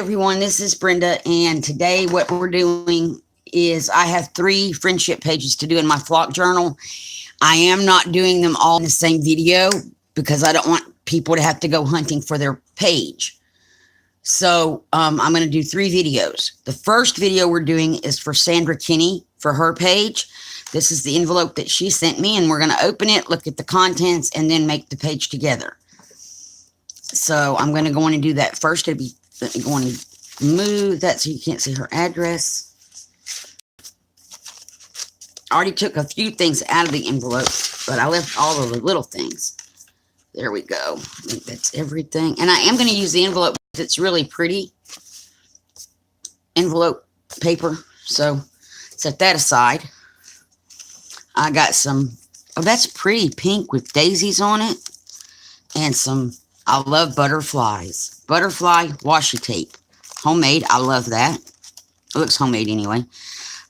everyone, this is Brenda, and today what we're doing is I have 3 friendship pages to do in my flock journal. I am not doing them all in the same video because I don't want people to have to go hunting for their page. So I'm going to do 3 videos. The first video we're doing is for Sandra Kinney for her page. This is the envelope that she sent me, and we're going to open it, look at the contents, and then make the page together. So I'm going to go in and do that first. Let me go in and move that so you can't see her address. I already took a few things out of the envelope, but I left all of the little things. There we go. I think that's everything. And I am going to use the envelope. It's really pretty envelope paper. So set that aside. I got some, oh, that's pretty pink with daisies on it. And some, I love butterflies. Butterfly washi tape. Homemade. I love that. It looks homemade anyway.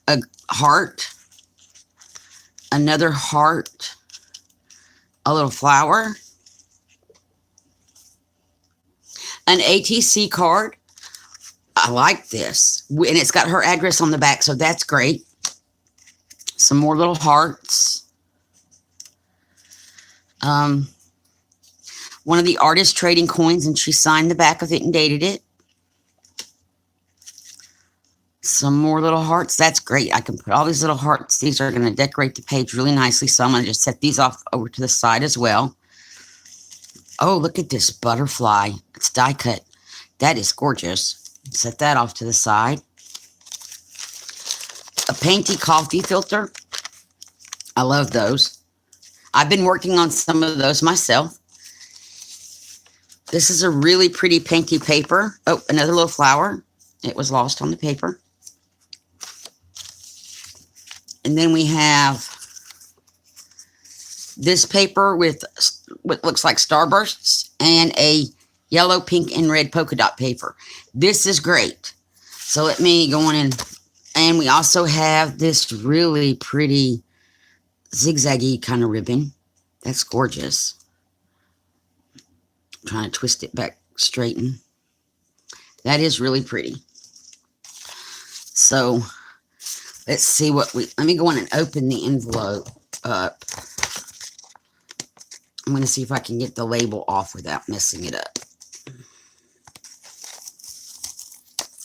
A heart. Another heart. A little flower. An ATC card. I like this. And it's got her address on the back, so that's great. Some more little hearts. One of the artists trading coins, and she signed the back of it and dated it. Some more little hearts. That's great. I can put all these little hearts. These are going to decorate the page really nicely, so I'm going to just set these off over to the side as well. Oh, look at this butterfly. It's die cut. That is gorgeous. Set that off to the side. A painty coffee filter. I love those. I've been working on some of those myself. This is a really pretty painty paper. Oh, another little flower. It was lost on the paper. And then we have this paper with what looks like starbursts and a yellow, pink, and red polka dot paper. This is great. So let me go in and we also have this really pretty zigzaggy kind of ribbon. That's gorgeous. I'm trying to twist it back straighten. That is really pretty. So let's see what let me go in and open the envelope up. I'm going to see if I can get the label off without messing it up.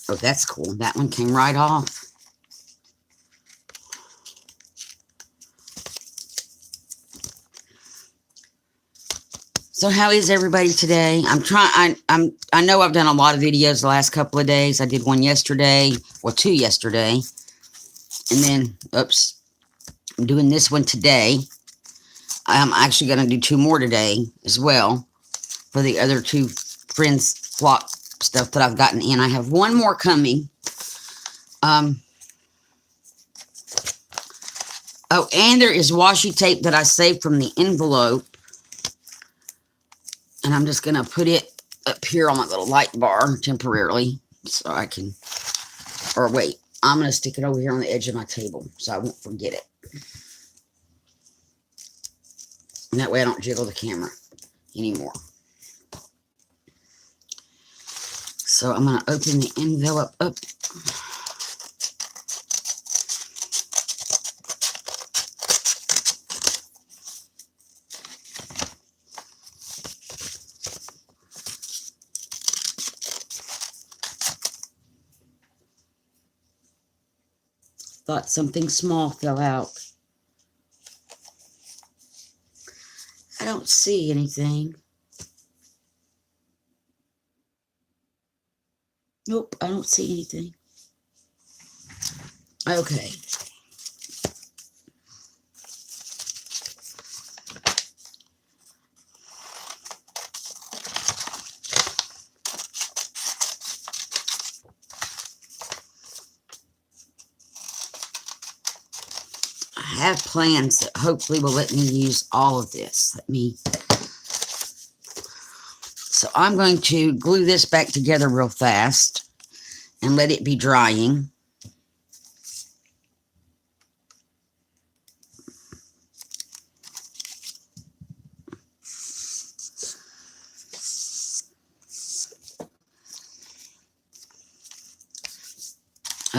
Oh, that's cool. That one came right off. So how is everybody today? I know I've done a lot of videos the last couple of days. I did one yesterday, well, 2 yesterday. And then, oops, I'm doing this one today. I'm actually going to do 2 more today as well for the other 2 friends flock stuff that I've gotten in. I have 1 more coming. Oh, and there is washi tape that I saved from the envelope. And I'm just going to put it up here on my little light bar temporarily so I can, or wait, I'm going to stick it over here on the edge of my table so I won't forget it. And that way I don't jiggle the camera anymore. So I'm going to open the envelope up. Thought something small fell out. I don't see anything. Nope, I don't see anything. Okay. I have plans that hopefully will let me use all of this. So I'm going to glue this back together real fast and let it be drying.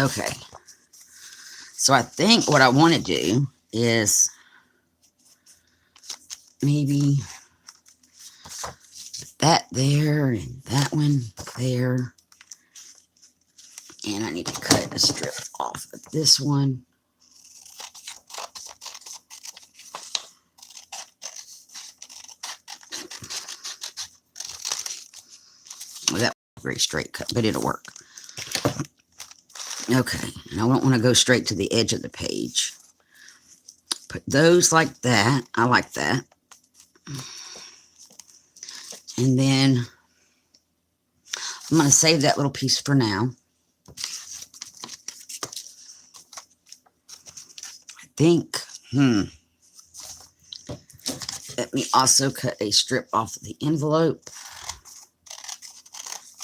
Okay. So I think what I want to do is maybe that there and that one there. And I need to cut a strip off of this one. Well, that was a very straight cut, but it'll work. Okay, and I don't want to go straight to the edge of the page. Put those like that. I like that. And then I'm going to save that little piece for now. I think, let me also cut a strip off of the envelope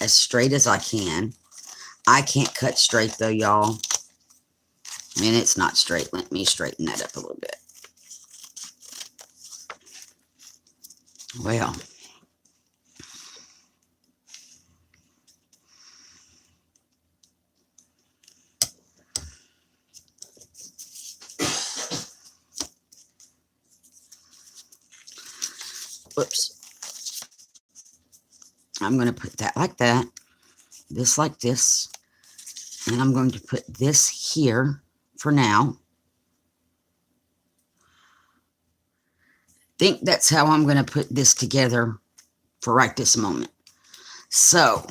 as straight as I can. I can't cut straight though, y'all. And it's not straight. Let me straighten that up a little bit. Well, whoops. I'm going to put that like that, this like this, and I'm going to put this here for now. I think that's how I'm going to put this together for right this moment. So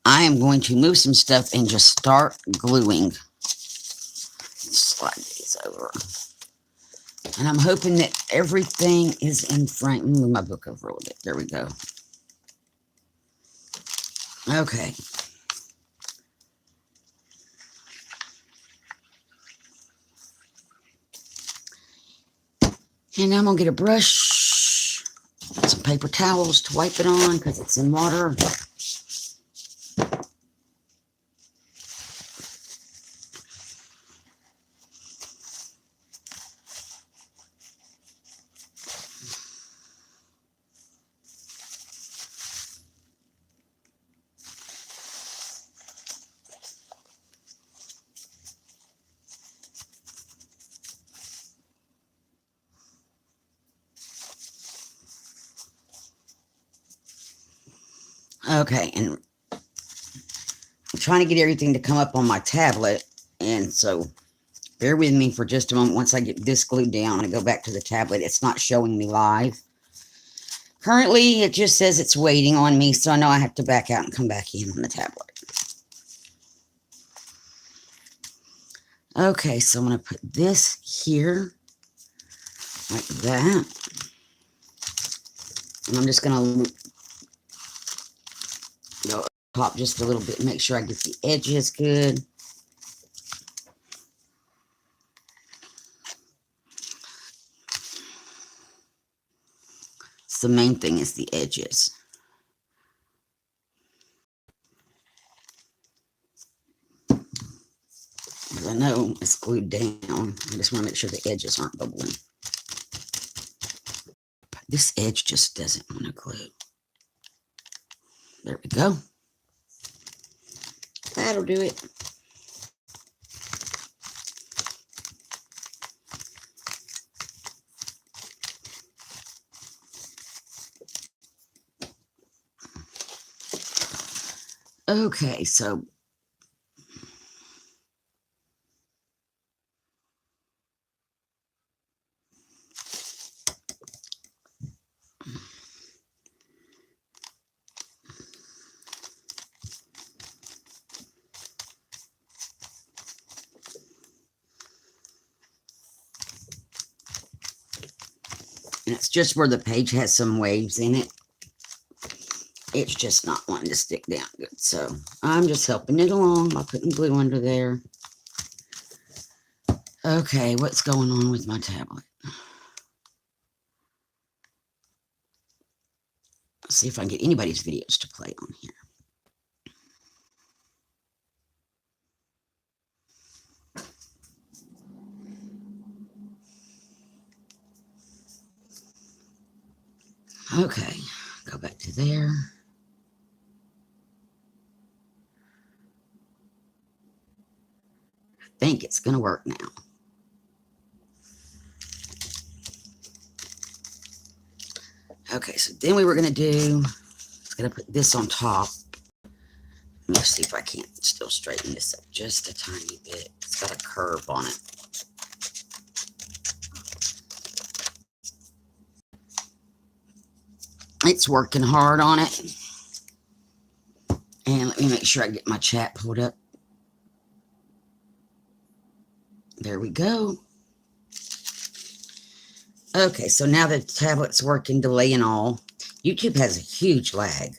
I am going to move some stuff and just start gluing. Slide these over. And I'm hoping that everything is in frame. Move my book over a little bit. There we go. Okay. And I'm going to get a brush, some paper towels to wipe it on because it's in water. Okay, and I'm trying to get everything to come up on my tablet, and so bear with me for just a moment. Once I get this glued down and I go back to the tablet, it's not showing me live. Currently, it just says it's waiting on me, so I know I have to back out and come back in on the tablet. Okay, so I'm going to put this here, like that. And I'm just going to go up top just a little bit, make sure I get the edges good. So the main thing is the edges. I know it's glued down. I just want to make sure the edges aren't bubbling. But this edge just doesn't want to glue. There we go. That'll do it. Okay, so and it's just where the page has some waves in it. It's just not wanting to stick down good. So I'm just helping it along by putting glue under there. Okay, what's going on with my tablet? Let's see if I can get anybody's videos to play on here. Okay, go back to there. going to work now. Okay, so then we were going to do, going to put this on top. Let's see if I can't still straighten this up just a tiny bit. It's got a curve on it. It's working hard on it. And let me make sure I get my chat pulled up. There we go. Okay, so now the tablet's working, delay and all. YouTube has a huge lag.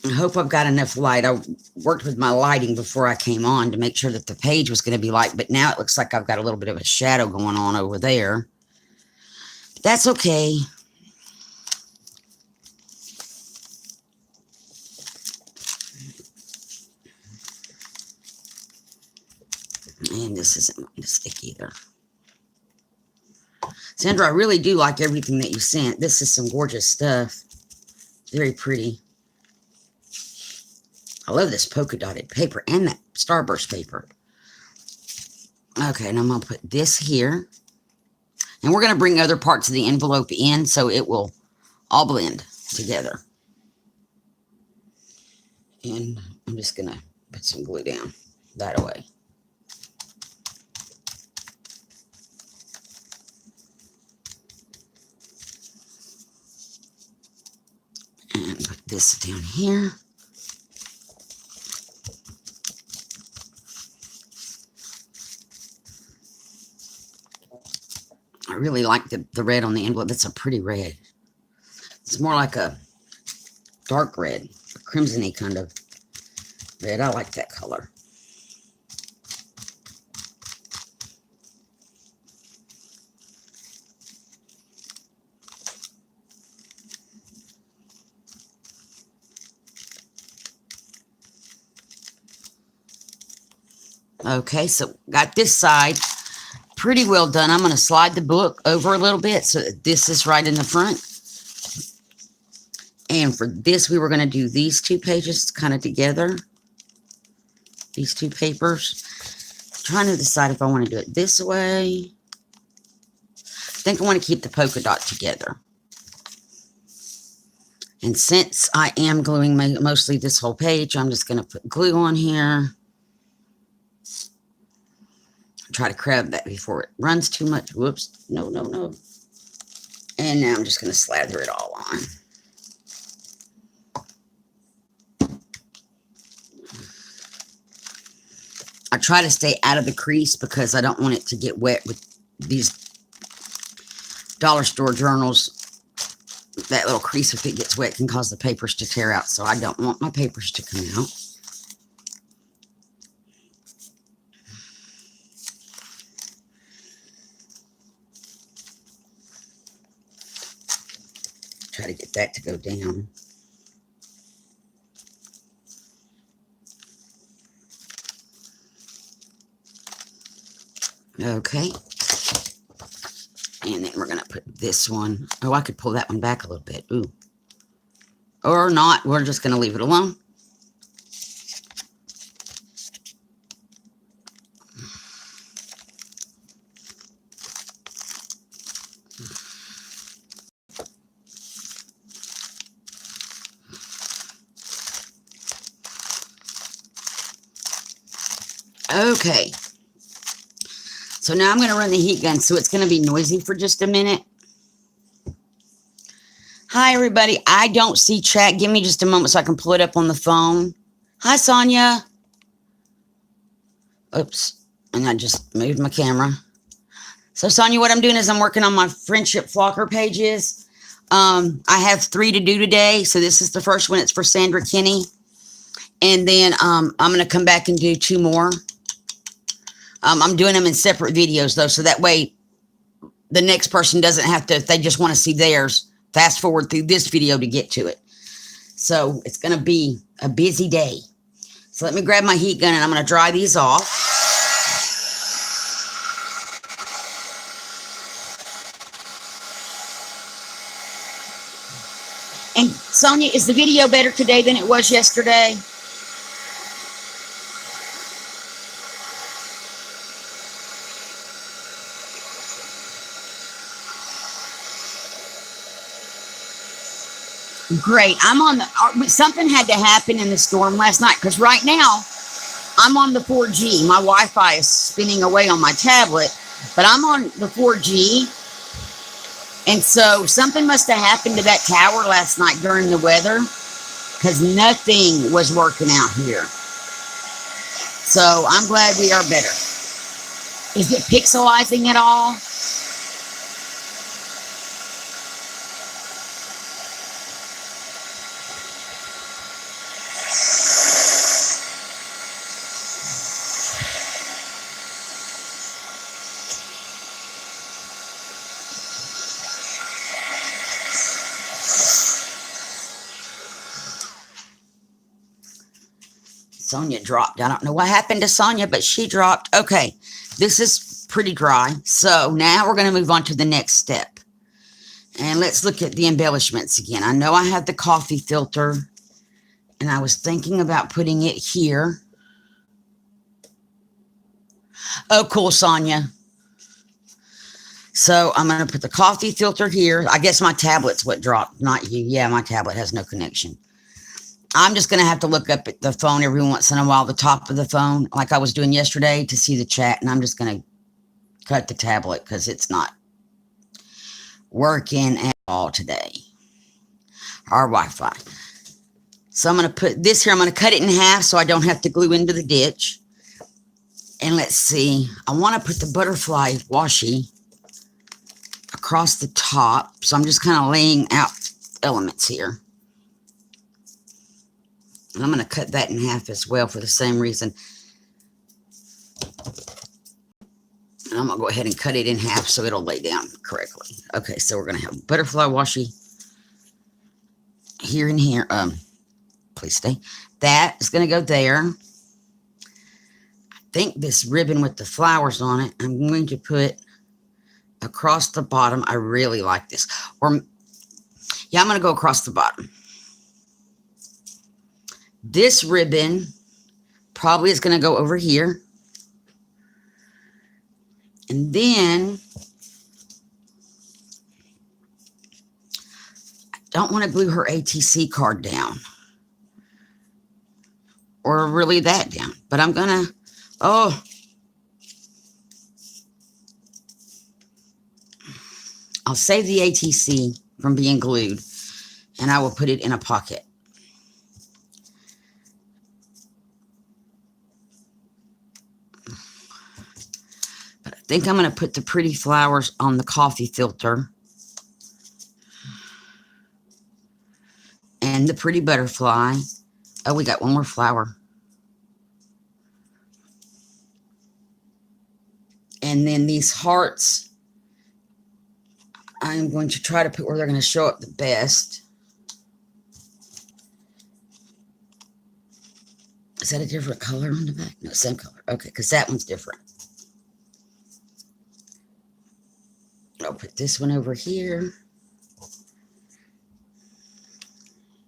I hope I've got enough light. I worked with my lighting before I came on to make sure that the page was going to be light, but now it looks like I've got a little bit of a shadow going on over there. But that's okay. And this isn't going to stick either. Sandra, I really do like everything that you sent. This is some gorgeous stuff. Very pretty. I love this polka dotted paper and that starburst paper. Okay, and I'm going to put this here. And we're going to bring other parts of the envelope in so it will all blend together. And I'm just going to put some glue down that away. And put this down here. I really like the red on the envelope. It's a pretty red. It's more like a dark red, a crimson-y kind of red. I like that color. Okay, so got this side pretty well done. I'm going to slide the book over a little bit so that this is right in the front. And for this, we were going to do these two pages kind of together. These two papers. I'm trying to decide if I want to do it this way. I think I want to keep the polka dot together. And since I am gluing mostly this whole page, I'm just going to put glue on here. Try to grab that before it runs too much. Whoops. No, no, no. And now I'm just going to slather it all on. I try to stay out of the crease because I don't want it to get wet with these dollar store journals. That little crease, if it gets wet, can cause the papers to tear out. So I don't want my papers to come out. Try to get that to go down. Okay. And then we're going to put this one. Oh, I could pull that one back a little bit. Ooh. Or not. We're just going to leave it alone. Okay. So now I'm going to run the heat gun, so it's going to be noisy for just a minute. Hi, everybody. I don't see chat. Give me just a moment so I can pull it up on the phone. Hi, Sonia. Oops. And I just moved my camera. So, Sonia, what I'm doing is I'm working on my friendship flocker pages. I have 3 to do today. So this is the first one. It's for Sandra Kinney. And then I'm going to come back and do 2 more. I'm doing them in separate videos, though, so that way the next person doesn't have to, if they just want to see theirs, fast forward through this video to get to it. So it's going to be a busy day. So let me grab my heat gun, and I'm going to dry these off. And Sonia, is the video better today than it was yesterday? Great. I'm on the, something had to happen in the storm last night because right now I'm on the 4G. My Wi-Fi is spinning away on my tablet, but I'm on the 4G. And so something must have happened to that tower last night during the weather because nothing was working out here. So I'm glad we are better. Is it pixelizing at all? Sonia dropped. I don't know what happened to Sonia, but she dropped. Okay, this is pretty dry. So now we're going to move on to the next step. And let's look at the embellishments again. I know I have the coffee filter, and I was thinking about putting it here. Oh, cool, Sonia. So I'm going to put the coffee filter here. I guess my tablet's what dropped, not you. Yeah, my tablet has no connection. I'm just going to have to look up at the phone every once in a while, the top of the phone, like I was doing yesterday to see the chat. And I'm just going to cut the tablet because it's not working at all today. Our Wi-Fi. So I'm going to put this here. I'm going to cut it in half so I don't have to glue into the ditch. And let's see. I want to put the butterfly washi across the top. So I'm just kind of laying out elements here. And I'm going to cut that in half as well for the same reason. And I'm going to go ahead and cut it in half so it'll lay down correctly. Okay, so we're going to have butterfly washi here and here. Please stay. That is going to go there. I think this ribbon with the flowers on it, I'm going to put across the bottom. I really like this. Or, yeah, I'm going to go across the bottom. This ribbon probably is going to go over here. And then I don't want to glue her ATC card down. Or really that down. But I'm going to, I'll save the ATC from being glued. And I will put it in a pocket. But I think I'm going to put the pretty flowers on the coffee filter. And the pretty butterfly. Oh, we got one more flower. And then these hearts, I'm going to try to put where they're going to show up the best. Is that a different color on the back? No, same color. Okay, because that one's different. I'll put this one over here.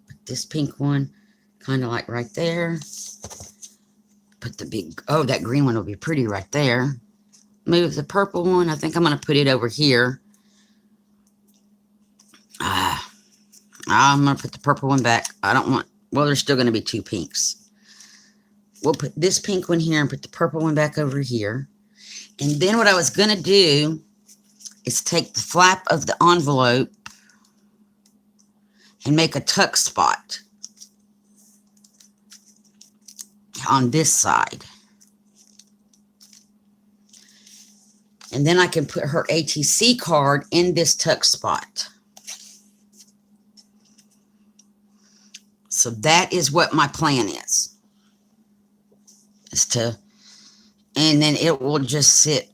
Put this pink one kind of like right there. Put the big, oh, that green one will be pretty right there. Move the purple one. I think I'm going to put it over here. I'm going to put the purple one back. I don't want, well, there's still going to be two pinks. We'll put this pink one here and put the purple one back over here. And then what I was going to do is take the flap of the envelope and make a tuck spot on this side. And then I can put her ATC card in this tuck spot. So that is what my plan is. Is to, and then it will just sit.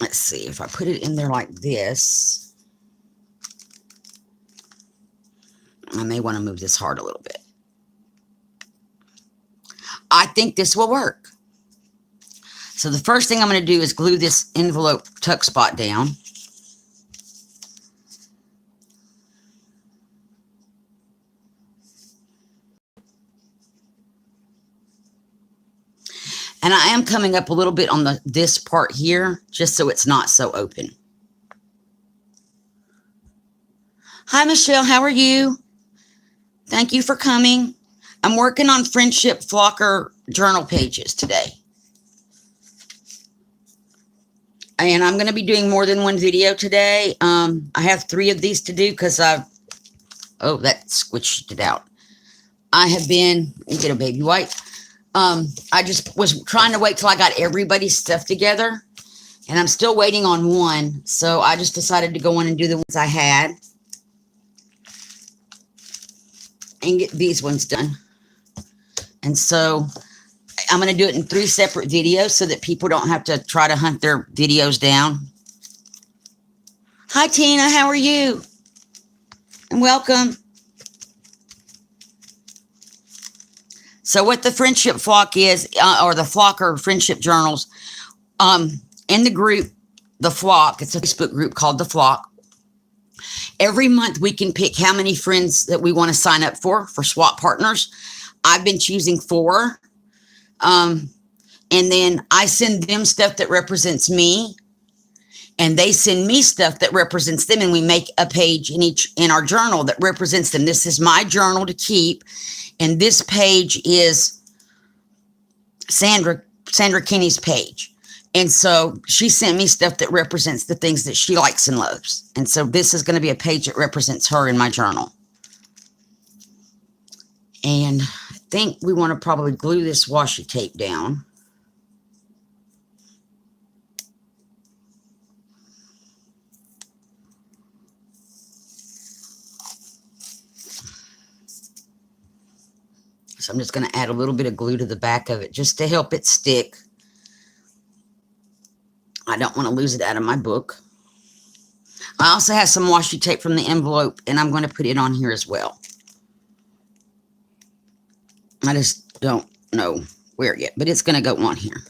Let's see, if I put it in there like this, I may want to move this heart a little bit. I think this will work. So the first thing I'm going to do is glue this envelope tuck spot down. And I am coming up a little bit on this part here, just so it's not so open. Hi, Michelle. How are you? Thank you for coming. I'm working on Friendship Flocker journal pages today. And I'm going to be doing more than one video today. I have 3 of these to do because oh, that switched it out. I have been, let me get a baby wipe. I just was trying to wait till I got everybody's stuff together. And I'm still waiting on one. So I just decided to go in and do the ones I had. And get these ones done. And so I'm going to do it in 3 separate videos so that people don't have to try to hunt their videos down. Hi, Tina. How are you? And welcome. So what the Friendship Flock is, or the Flocker Friendship Journals, in the group, the Flock, it's a Facebook group called the Flock. Every month we can pick how many friends that we want to sign up for swap partners. I've been choosing 4. And then I send them stuff that represents me. And they send me stuff that represents them. And we make a page in our journal that represents them. This is my journal to keep. And this page is Sandra Kinney's page. And so she sent me stuff that represents the things that she likes and loves. And so this is going to be a page that represents her in my journal. And I think we want to probably glue this washi tape down. So I'm just going to add a little bit of glue to the back of it just to help it stick. I don't want to lose it out of my book. I also have some washi tape from the envelope, and I'm going to put it on here as well. I just don't know where yet, but it's going to go on here.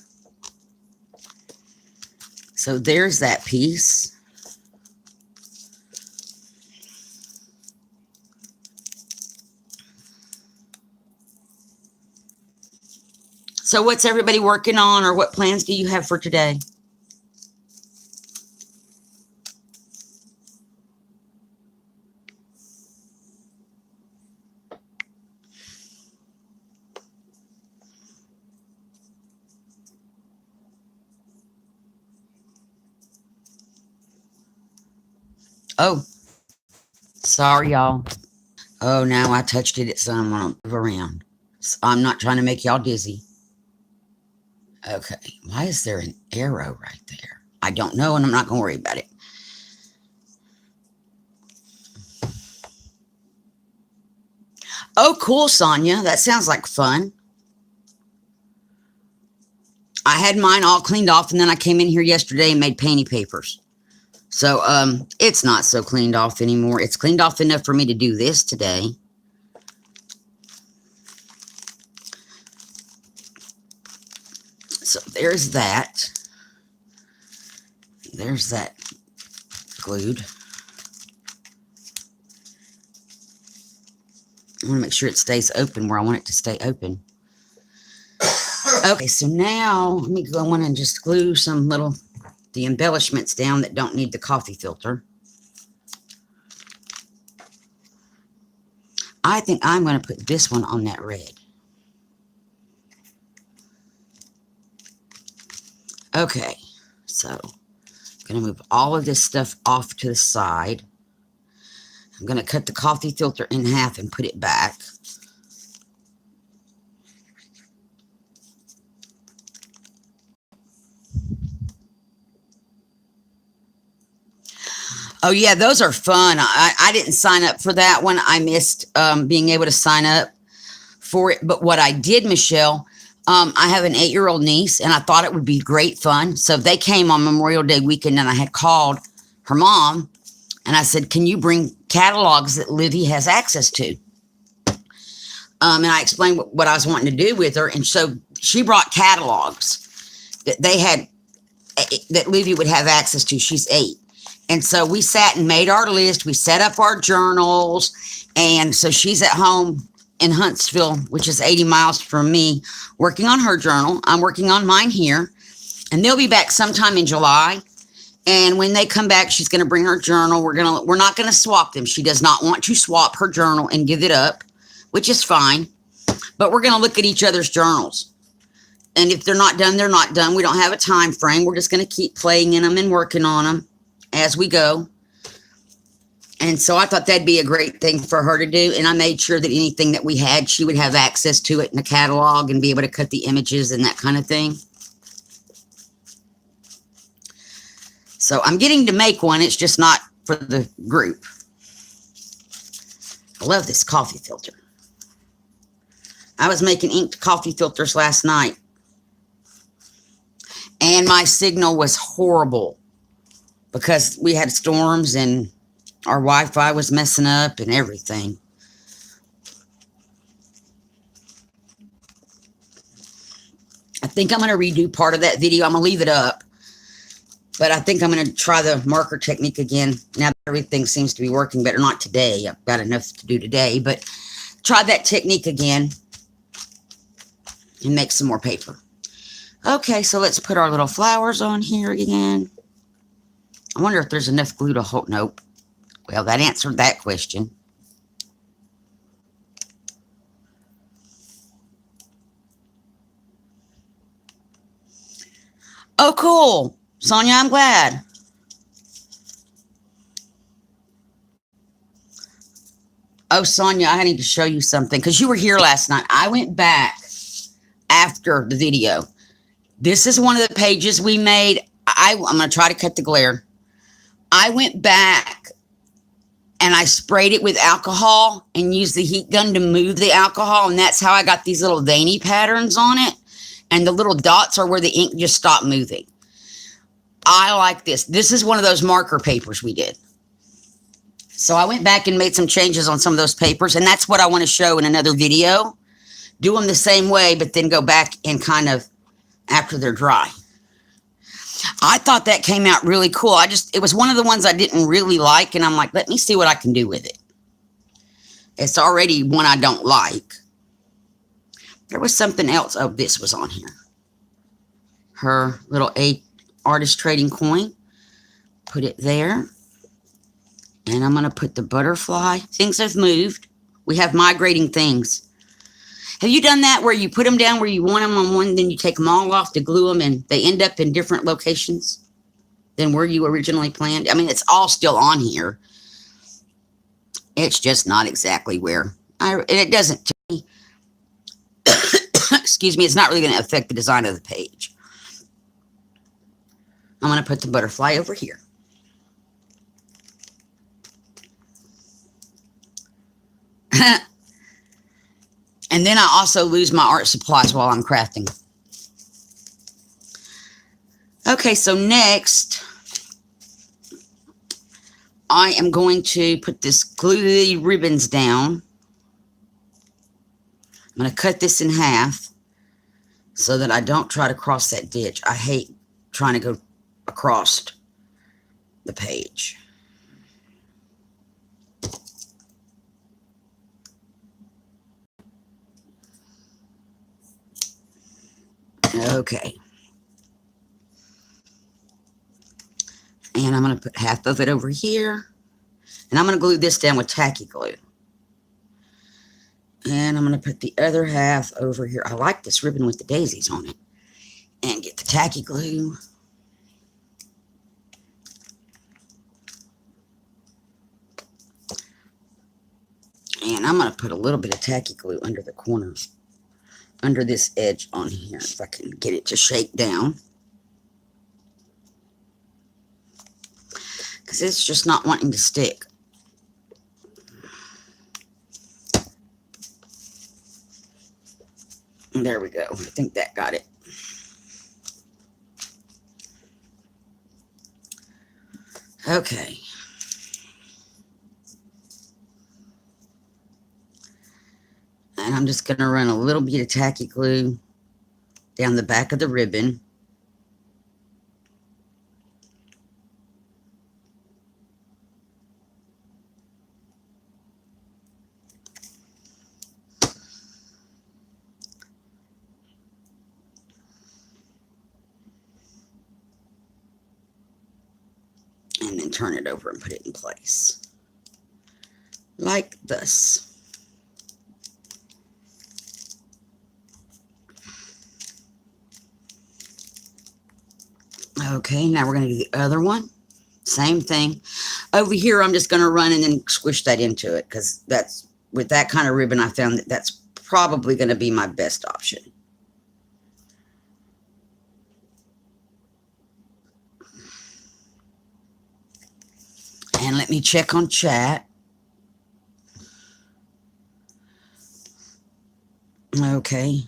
So there's that piece. So what's everybody working on, or what plans do you have for today? Oh, sorry, y'all. Oh, now I touched it. So I'm going to move around. So I'm not trying to make y'all dizzy. Okay. Why is there an arrow right there? I don't know, and I'm not going to worry about it. Oh, cool, Sonia. That sounds like fun. I had mine all cleaned off, and then I came in here yesterday and made painty papers. So, it's not so cleaned off anymore. It's cleaned off enough for me to do this today. So, there's that. There's that glued. I want to make sure it stays open where I want it to stay open. Okay, so now let me go on and just glue the embellishments down that don't need the coffee filter. I think I'm going to put this one on that red. Okay, so I'm going to move all of this stuff off to the side. I'm going to cut the coffee filter in half and put it back. Oh, yeah, those are fun. I didn't sign up for that one. I missed being able to sign up for it. But what I did, Michelle, I have an 8-year-old niece, and I thought it would be great fun. So they came on Memorial Day weekend, and I had called her mom, and I said, can you bring catalogs that Livy has access to? And I explained what I was wanting to do with her. And so she brought catalogs that they had, that Livy would have access to. She's 8. And so we sat and made our list. We set up our journals. And so she's at home in Huntsville, which is 80 miles from me, working on her journal. I'm working on mine here. And they'll be back sometime in July. And when they come back, she's going to bring her journal. We're not going to swap them. She does not want to swap her journal and give it up, which is fine. But we're going to look at each other's journals. And if they're not done, they're not done. We don't have a time frame. We're just going to keep playing in them and working on them as we go. And so I thought that'd be a great thing for her to do. And I made sure that anything that we had, she would have access to it in the catalog and be able to cut the images and that kind of thing. So I'm getting to make one. It's just not for the group. I love this coffee filter. I was making inked coffee filters last night. And my signal was horrible because we had storms and our Wi-Fi was messing up and everything. I think I'm going to redo part of that video. I'm going to leave it up. But I think I'm going to try the marker technique again. Now that everything seems to be working better. Not today. I've got enough to do today. But try that technique again. And make some more paper. Okay, so let's put our little flowers on here again. I wonder if there's enough glue to hold. Nope. Well, that answered that question. Oh, cool. Sonia, I'm glad. Oh, Sonia, I need to show you something because you were here last night. I went back after the video. This is one of the pages we made. I'm going to try to cut the glare. I went back and I sprayed it with alcohol and used the heat gun to move the alcohol. And that's how I got these little veiny patterns on it. And the little dots are where the ink just stopped moving. I like this. This is one of those marker papers we did. So I went back and made some changes on some of those papers. And that's what I want to show in another video. Do them the same way, but then go back and kind of after they're dry. I thought that came out really cool. It was one of the ones I didn't really like. And I'm like, let me see what I can do with it. It's already one I don't like. There was something else. Oh, this was on here. Her little artist trading coin. Put it there. And I'm going to put the butterfly. Things have moved. We have migrating things. Have you done that where you put them down where you want them on one, then you take them all off to glue them and they end up in different locations than where you originally planned? I mean, it's all still on here. It's just not exactly where. And it doesn't, to me, excuse me, it's not really going to affect the design of the page. I'm going to put the butterfly over here. And then I also lose my art supplies while I'm crafting. Okay, so next, I am going to put this glue the ribbons down. I'm going to cut this in half so that I don't try to cross that ditch. I hate trying to go across the page. Okay. And I'm going to put half of it over here. And I'm going to glue this down with tacky glue. And I'm going to put the other half over here. I like this ribbon with the daisies on it. And get the tacky glue. And I'm going to put a little bit of tacky glue under the corners. Under this edge on here, if I can get it to shake down. Because it's just not wanting to stick. And there we go. I think that got it. Okay. And I'm just going to run a little bit of tacky glue down the back of the ribbon. turn it over and put it in place. Like this. Okay, now we're going to do the other one. Same thing. Over here, I'm just going to run and then squish that into it, because that's, with that kind of ribbon, I found that that's probably going to be my best option. And let me check on chat. Okay.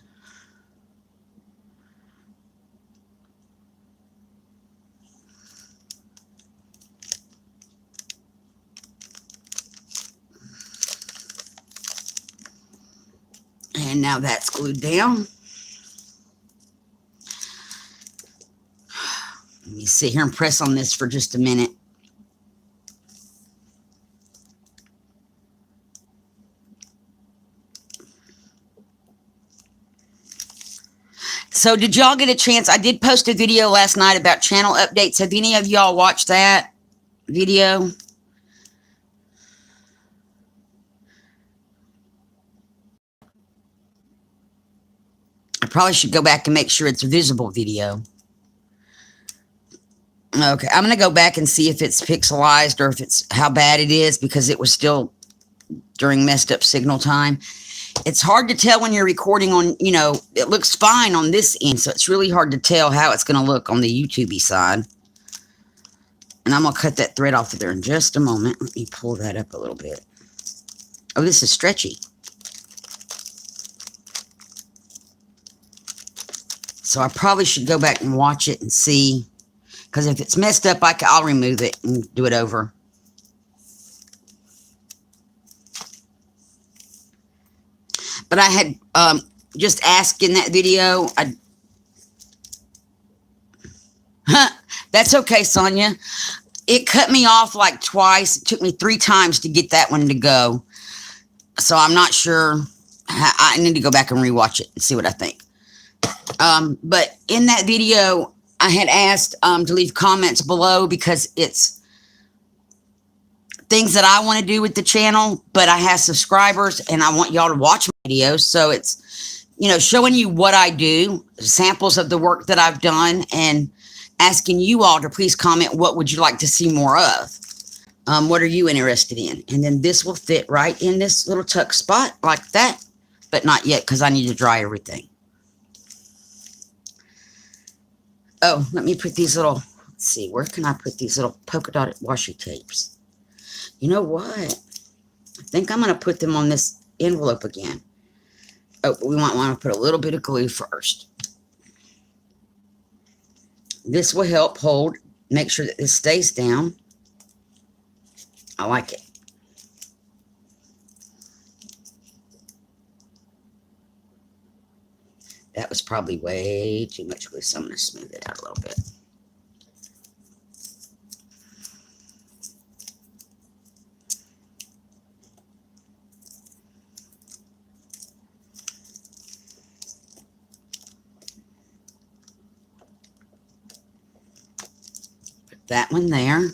And now that's glued down. Let me sit here and press on this for just a minute. So did y'all get a chance? I did post a video last night about channel updates. Have any of y'all watched that video? I probably should go back and make sure it's a visible video. Okay, I'm going to go back and see if it's pixelized or if it's how bad it is, because it was still during messed up signal time. It's hard to tell when you're recording on, you know, it looks fine on this end, so it's really hard to tell how it's going to look on the YouTube side. And I'm going to cut that thread off of there in just a moment. Let me pull that up a little bit. Oh, this is stretchy. So I probably should go back and watch it and see, because if it's messed up, I'll remove it and do it over. But I had just asked in that video. That's okay, Sonia. It cut me off like twice. It took me 3 times to get that one to go. So I'm not sure. I need to go back and rewatch it and see what I think. But in that video, I had asked to leave comments below, because it's things that I want to do with the channel, but I have subscribers and I want y'all to watch my videos. So it's, you know, showing you what I do, samples of the work that I've done, and asking you all to please comment, what would you like to see more of? What are you interested in? And then this will fit right in this little tuck spot like that, but not yet, because I need to dry everything. Oh, let me put these little, let's see, where can I put these little polka dotted washi tapes? You know what? I think I'm going to put them on this envelope again. Oh, but we might want to put a little bit of glue first. This will help hold, make sure that this stays down. I like it. That was probably way too much glue, so I'm going to smooth it out a little bit. Put that one there.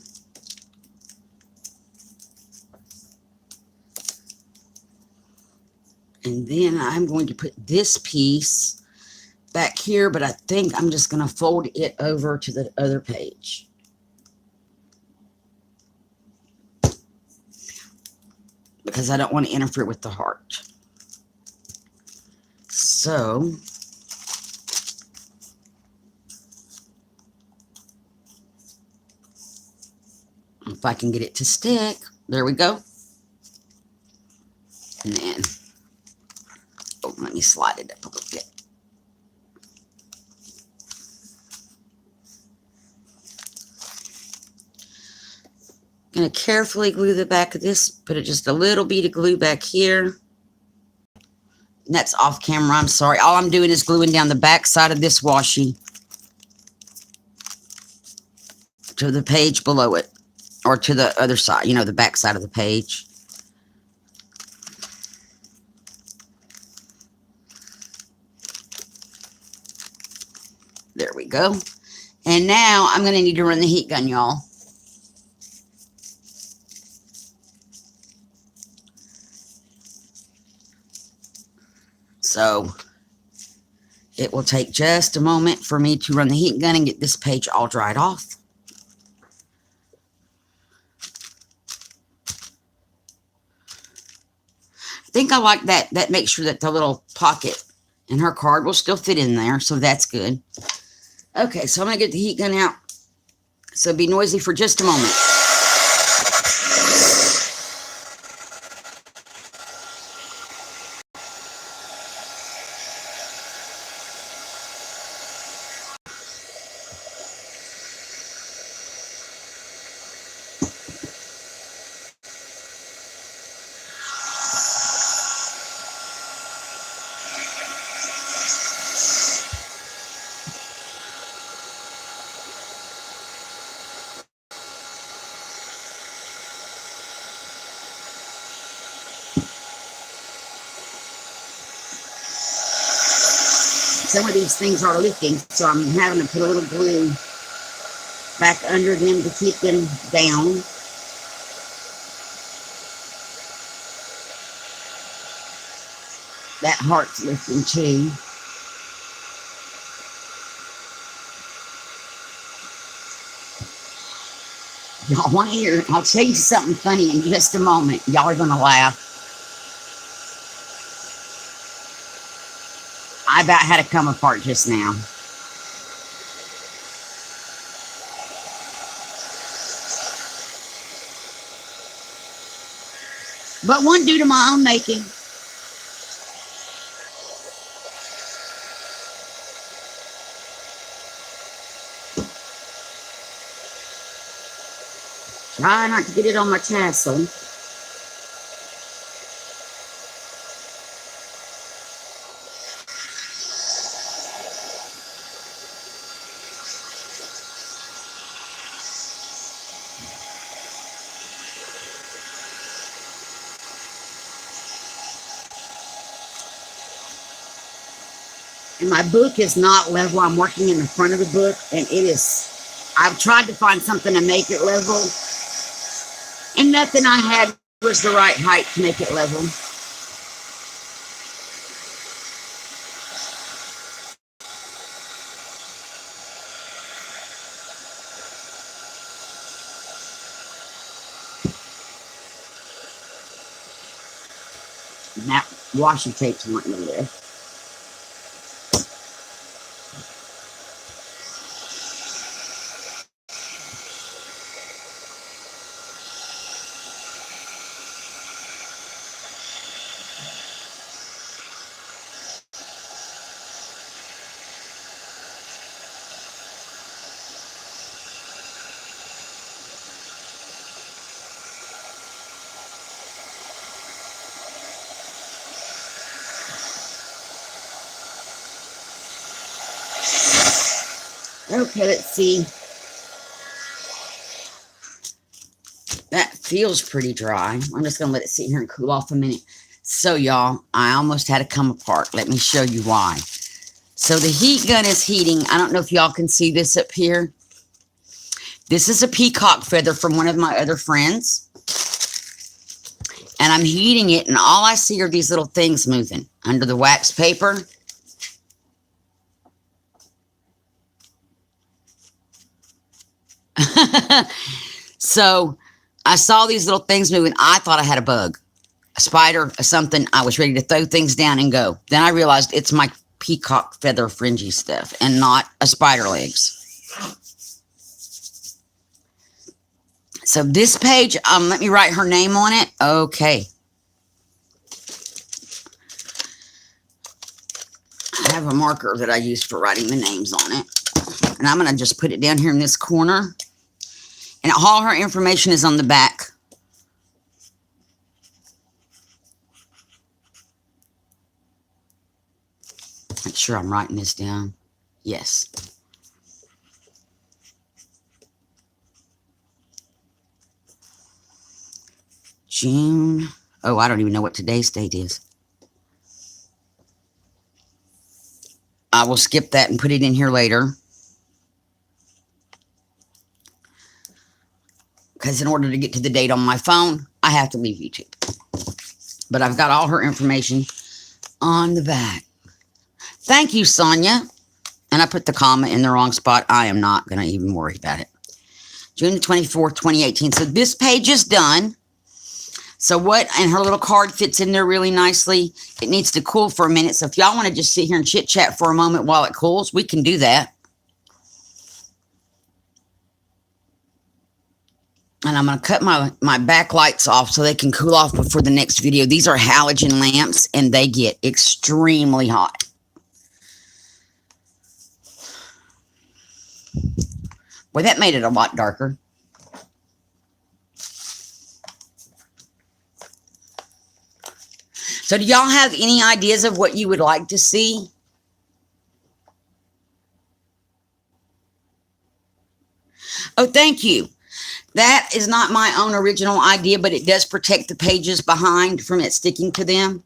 And then I'm going to put this piece back here, but I think I'm just going to fold it over to the other page. Because I don't want to interfere with the heart. So, if I can get it to stick, there we go. And then, oh, let me slide it up a little bit. Going to carefully glue the back of this, put it just a little bit of glue back here. And that's off camera, I'm sorry. All I'm doing is gluing down the back side of this washi to the page below it, or to the other side, you know, the back side of the page. There we go. And now I'm going to need to run the heat gun, y'all. So it will take just a moment for me to run the heat gun and get this page all dried off. I think I like that. That makes sure that the little pocket and her card will still fit in there, so that's good. Okay, so I'm going to get the heat gun out. So be noisy for just a moment. Some of these things are leaking, so I'm having to put a little glue back under them to keep them down. That heart's lifting too. Y'all want to hear? I'll tell you something funny in just a moment. Y'all are going to laugh. I about had to come apart just now. But one due to my own making. Try not to get it on my tassel. And my book is not level. I'm working in the front of the book, and it is, I've tried to find something to make it level, and nothing I had was the right height to make it level. And that washi tape's wanting to lift. Okay, let's see. That feels pretty dry. I'm just going to let it sit here and cool off a minute. So, y'all, I almost had to come apart. Let me show you why. So, the heat gun is heating. I don't know if y'all can see this up here. This is a peacock feather from one of my other friends. And I'm heating it, and all I see are these little things moving under the wax paper. So I saw these little things moving. I thought I had a bug, a spider, or something. I was ready to throw things down and go. Then I realized it's my peacock feather fringy stuff and not a spider legs. So this page, let me write her name on it. Okay. I have a marker that I use for writing the names on it. And I'm going to just put it down here in this corner. And all her information is on the back. Make sure I'm writing this down. Yes. June. Oh, I don't even know what today's date is. I will skip that and put it in here later. Because in order to get to the date on my phone, I have to leave YouTube. But I've got all her information on the back. Thank you, Sonia. And I put the comma in the wrong spot. I am not going to even worry about it. June the 24th, 2018. So this page is done. So what, and her little card fits in there really nicely. It needs to cool for a minute. So if y'all want to just sit here and chit chat for a moment while it cools, we can do that. And I'm going to cut my backlights off so they can cool off before the next video. These are halogen lamps and they get extremely hot. Well, that made it a lot darker. So do y'all have any ideas of what you would like to see? Oh, thank you. That is not my own original idea, but it does protect the pages behind from it sticking to them.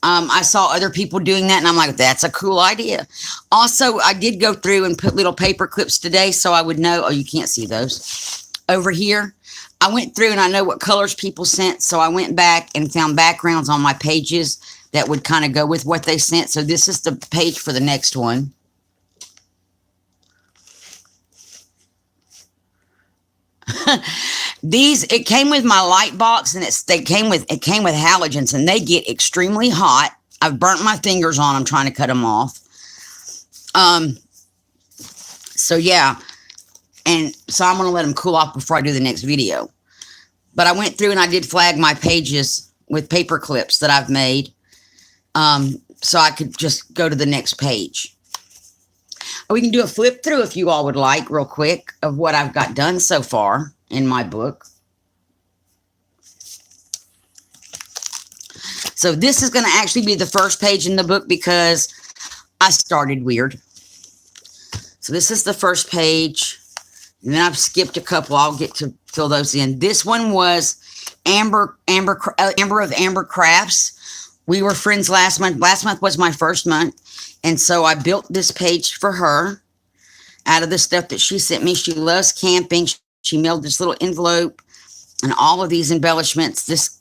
I saw other people doing that, and I'm like, that's a cool idea. Also, I did go through and put little paper clips today so I would know. Oh, you can't see those. Over here, I went through and I know what colors people sent, so I went back and found backgrounds on my pages that would kind of go with what they sent. So this is the page for the next one. It came with my light box, and it came with halogens, and they get extremely hot. I've burnt my fingers on them trying to cut them off. So yeah, and so I'm going to let them cool off before I do the next video. But I went through and I did flag my pages with paper clips that I've made, so I could just go to the next page. We can do a flip through if you all would like, real quick, of what I've got done so far in my book. So this is going to actually be the first page in the book because I started weird. So this is the first page, and then I've skipped a couple. I'll get to fill those in. This one was Amber of Amber Crafts. We were friends last month. Last month was my first month. And so I built this page for her out of the stuff that she sent me. She loves camping. She mailed this little envelope and all of these embellishments, this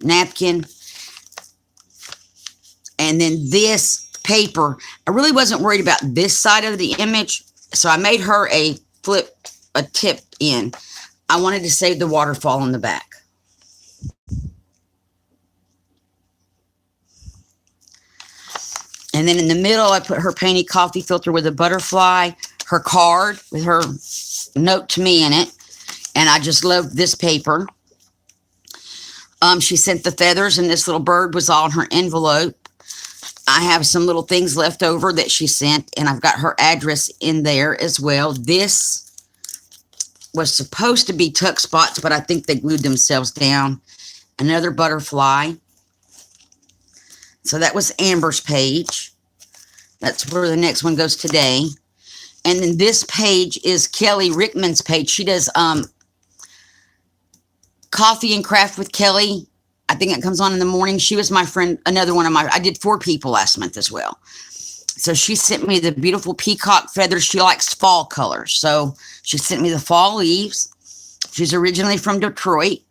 napkin, and then this paper. I really wasn't worried about this side of the image, so I made her a tip in. I wanted to save the waterfall in the back. And then in the middle, I put her painted coffee filter with a butterfly, her card with her note to me in it. And I just love this paper. She sent the feathers, and this little bird was all in her envelope. I have some little things left over that she sent, and I've got her address in there as well. This was supposed to be tuck spots, but I think they glued themselves down. Another butterfly. So that was Amber's page. That's where the next one goes today. And then this page is Kelly Rickman's page. She does Coffee and Craft with Kelly. I think it comes on in the morning. She was my friend, another one of my, I did 4 people last month as well. So she sent me the beautiful peacock feathers. She likes fall colors. So she sent me the fall leaves. She's originally from Detroit.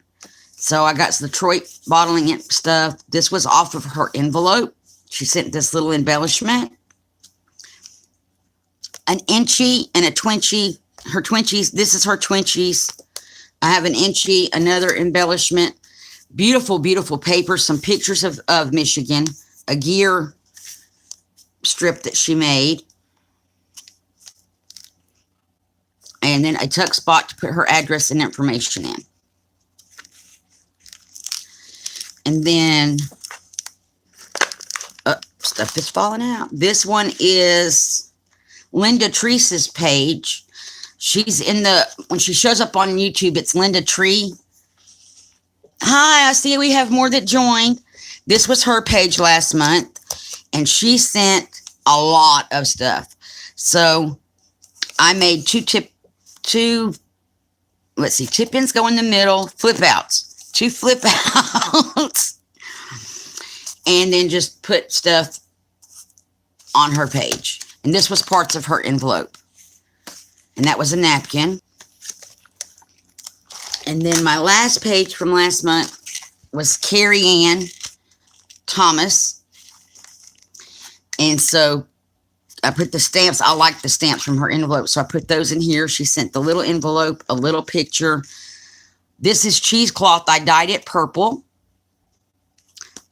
So I got some Detroit bottling stuff. This was off of her envelope. She sent this little embellishment. An inchy and a twinchy. Her twinchies. This is her twinchies. I have an inchy, another embellishment. Beautiful, beautiful paper. Some pictures of Michigan. A gear strip that she made. And then a tuck spot to put her address and information in. And then stuff is falling out. This one is Linda Treese's page. She's in the, when she shows up on YouTube, it's Linda Tree. Hi, I see we have more that joined. This was her page last month, and she sent a lot of stuff. So I made tip ins go in the middle, flip outs. 2 flip outs, and then just put stuff on her page. And this was parts of her envelope. And that was a napkin. And then my last page from last month was Carrie Ann Thomas. And so I put the stamps. I like the stamps from her envelope, so I put those in here. She sent the little envelope, a little picture. This is cheesecloth. I dyed it purple.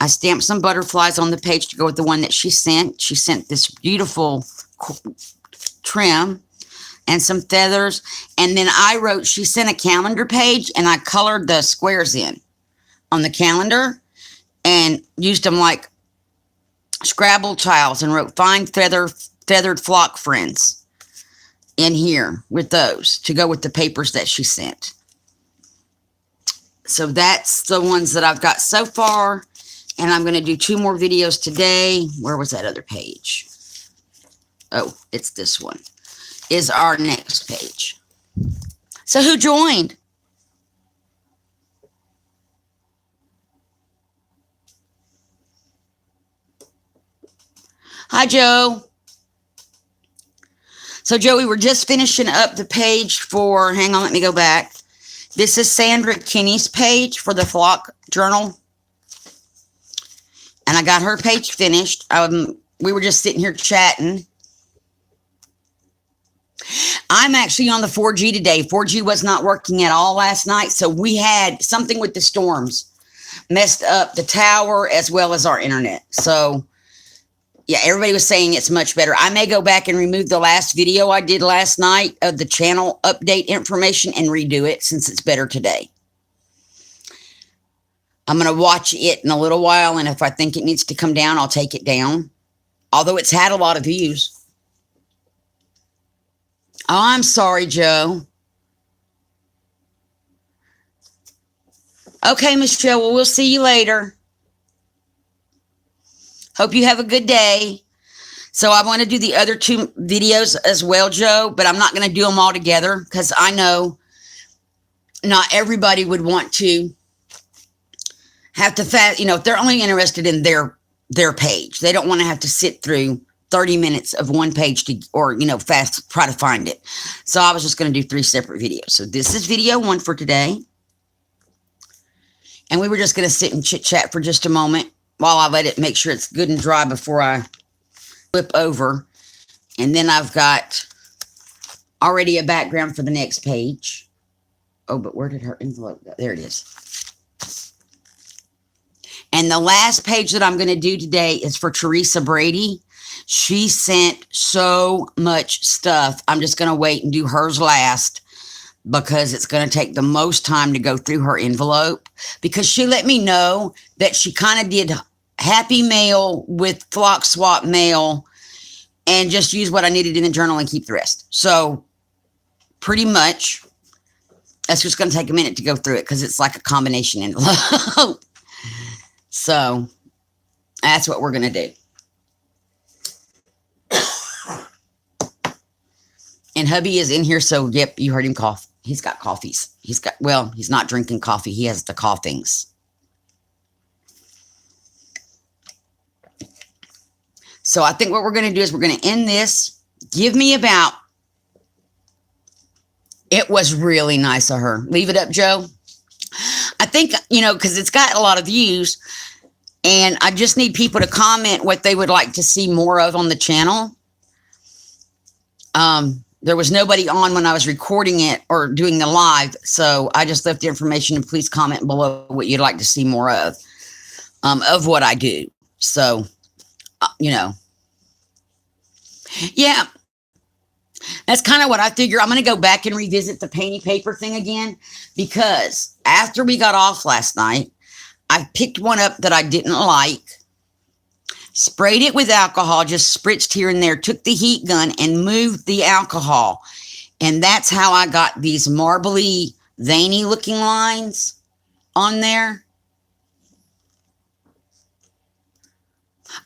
I stamped some butterflies on the page to go with the one that she sent. She sent this beautiful trim and some feathers. And then I wrote, she sent a calendar page, and I colored the squares in on the calendar and used them like Scrabble tiles and wrote "Find feathered flock friends" in here with those to go with the papers that she sent. So that's the ones that I've got so far. And I'm going to do 2 more videos today. Where was that other page? Oh, it's this one. Is our next page. So who joined? Hi, Joe. So, Joey, we're just finishing up the page for, hang on, let me go back. This is Sandra Kinney's page for the Flock Journal. And I got her page finished. We were just sitting here chatting. I'm actually on the 4G today. 4G was not working at all last night. So we had something with the storms messed up the tower as well as our internet. So yeah, everybody was saying it's much better. I may go back and remove the last video I did last night of the channel update information and redo it since it's better today. I'm going to watch it in a little while, and if I think it needs to come down, I'll take it down. Although it's had a lot of views. Oh, I'm sorry, Joe. Okay, Miss Joe, well, we'll see you later. Hope you have a good day. So I want to do the other 2 videos as well, Joe, but I'm not going to do them all together because I know not everybody would want to have to if they're only interested in their page. They don't want to have to sit through 30 minutes of one page fast try to find it. So I was just going to do 3 separate videos. So this is video 1 for today. And we were just going to sit and chit chat for just a moment while I let it make sure it's good and dry before I flip over. And then I've got already a background for the next page. Oh, but where did her envelope go? There it is. And the last page that I'm going to do today is for Teresa Brady. She sent so much stuff. I'm just going to wait and do hers last because it's going to take the most time to go through her envelope, because she let me know that she kind of did happy mail with flock swap mail and just use what I needed in the journal and keep the rest. So pretty much that's just going to take a minute to go through it because it's like a combination envelope. So that's what we're going to do. And hubby is in here. So yep, you heard him cough. He's got coffees. He's not drinking coffee. He has the coughings. So I think what we're going to do is we're going to end this. Give me about, it was really nice of her. Leave it up, Joe. I think, because it's got a lot of views, and I just need people to comment what they would like to see more of on the channel. There was nobody on when I was recording it or doing the live, so I just left the information, and please comment below what you'd like to see more of what I do. So, yeah, that's kind of what I figure. I'm going to go back and revisit the painty paper thing again, because after we got off last night, I picked one up that I didn't like, sprayed it with alcohol, just spritzed here and there, took the heat gun and moved the alcohol. And that's how I got these marbly, veiny looking lines on there.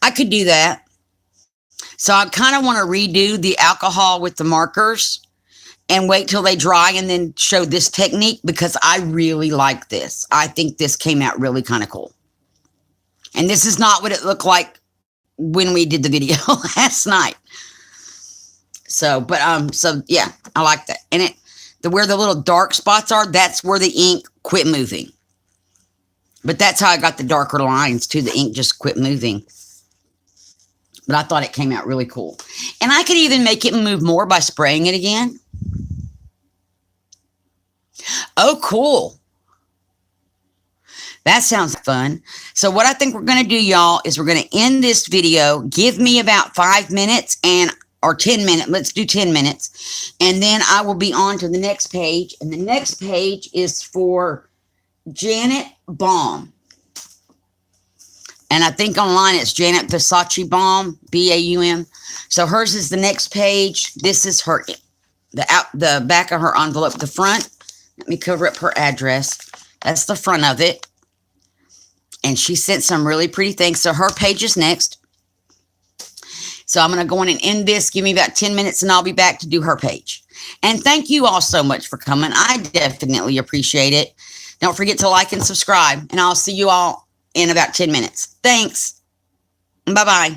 I could do that. So I kind of want to redo the alcohol with the markers and wait till they dry and then show this technique, because I really like this. I think this came out really kind of cool. And this is not what it looked like when we did the video last night. So, so yeah, I like that. And where the little dark spots are, that's where the ink quit moving. But that's how I got the darker lines too. The ink just quit moving. But I thought it came out really cool. And I could even make it move more by spraying it again. Oh, cool. That sounds fun. So what I think we're going to do, y'all, is we're going to end this video. Give me about 5 minutes or 10 minutes. Let's do 10 minutes. And then I will be on to the next page. And the next page is for Janet Baum. And I think online it's Janet Versace Baum, B-A-U-M. So hers is the next page. This is her, the back of her envelope, the front. Let me cover up her address. That's the front of it. And she sent some really pretty things. So her page is next. So I'm going to go in and end this. Give me about 10 minutes and I'll be back to do her page. And thank you all so much for coming. I definitely appreciate it. Don't forget to like and subscribe. And I'll see you all in about 10 minutes. Thanks. Bye-bye.